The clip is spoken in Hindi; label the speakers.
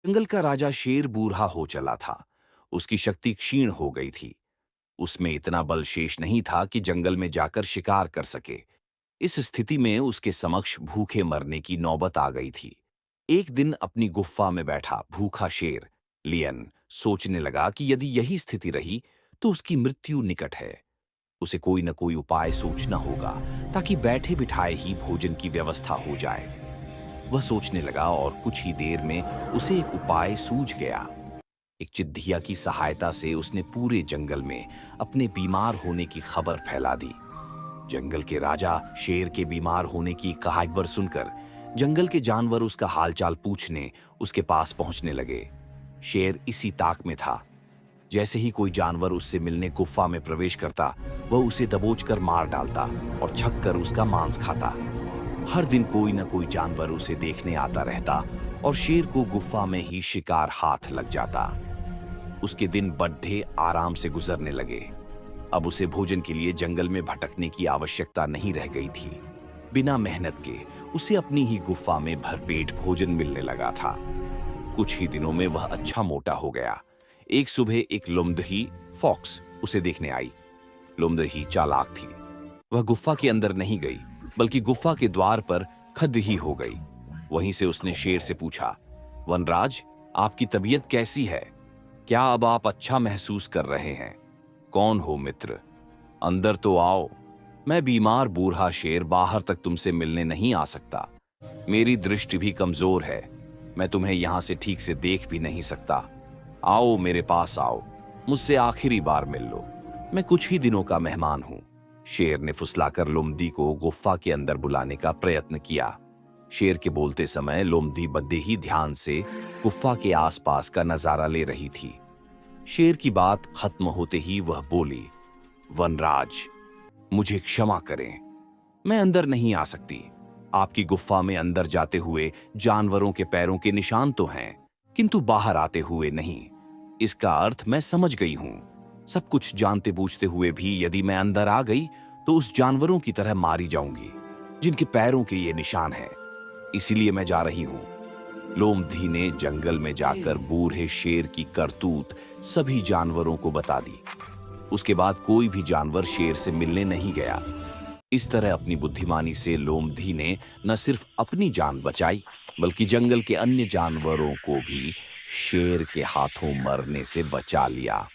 Speaker 1: जंगल का राजा शेर बूढ़ा हो चला था। उसकी शक्ति क्षीण हो गई थी। उसमें इतना बल शेष नहीं था कि जंगल में जाकर शिकार कर सके। इस स्थिति में उसके समक्ष भूखे मरने की नौबत आ गई थी। एक दिन अपनी गुफ्फा में बैठा भूखा शेर लियन सोचने लगा कि यदि यही स्थिति रही तो उसकी मृत्यु निकट है। उसे कोई न कोई उपाय सोचना होगा ताकि बैठे बिठाए ही भोजन की व्यवस्था हो जाए। वह सोचने लगा और कुछ ही देर में उसे एक उपाय सूझ गया। एक चिट्ठिया की सहायता से उसने पूरे जंगल में अपने बीमार होने की खबर फैला दी। जंगल के राजा शेर के बीमार होने की खबर सुनकर जंगल के जानवर उसका हालचाल पूछने उसके पास पहुंचने लगे। शेर इसी ताक में था। जैसे ही कोई जानवर उससे मिलने गुफा में प्रवेश करता, वह उसे दबोचकर मार डालता और छक कर उसका मांस खाता। हर दिन कोई न कोई जानवर उसे देखने आता रहता और शेर को गुफा में ही शिकार हाथ लग जाता। उसके दिन बड्ढे आराम से गुजरने लगे। अब उसे भोजन के लिए जंगल में भटकने की आवश्यकता नहीं रह गई थी। बिना मेहनत के उसे अपनी ही गुफा में भरपेट भोजन मिलने लगा था। कुछ ही दिनों में वह अच्छा मोटा हो गया। एक सुबह एक लुमदही फॉक्स उसे देखने आई। लुमदही चालाक थी। वह गुफा के अंदर नहीं गई, बल्कि गुफा के द्वार पर खड़ी ही हो गई। वहीं से उसने शेर से पूछा, वनराज, आपकी तबीयत कैसी है? क्या अब आप अच्छा महसूस कर रहे हैं? कौन हो मित्र? अंदर तो आओ। मैं बीमार बूढ़ा शेर बाहर तक तुमसे मिलने नहीं आ सकता। मेरी दृष्टि भी कमजोर है। मैं तुम्हें यहां से ठीक से देख भी नहीं सकता। आओ मेरे पास आओ, मुझसे आखिरी बार मिल लो। मैं कुछ ही दिनों का मेहमान हूं। शेर ने फुसलाकर लोमड़ी को गुफा के अंदर बुलाने का प्रयत्न किया। शेर के बोलते समय लोमड़ी बड़े ही ध्यान से गुफा के आसपास का नजारा ले रही थी। शेर की बात खत्म होते ही वह बोली, वनराज, मुझे क्षमा करें, मैं अंदर नहीं आ सकती। आपकी गुफा में अंदर जाते हुए जानवरों के पैरों के निशान तो हैं, किंतु बाहर आते हुए नहीं। इसका अर्थ मैं समझ गई हूं। सब कुछ जानते बूझते हुए भी यदि मैं अंदर आ गई तो उस जानवरों की तरह मारी जाऊंगी जिनके पैरों के ये निशान हैं। इसीलिए मैं जा रही हूं। लोमड़ी ने जंगल में जाकर बूढ़े शेर की करतूत सभी जानवरों को बता दी। उसके बाद कोई भी जानवर शेर से मिलने नहीं गया। इस तरह अपनी बुद्धिमानी से लोमड़ी ने न सिर्फ अपनी जान बचाई, बल्कि जंगल के अन्य जानवरों को भी शेर के हाथों मरने से बचा लिया।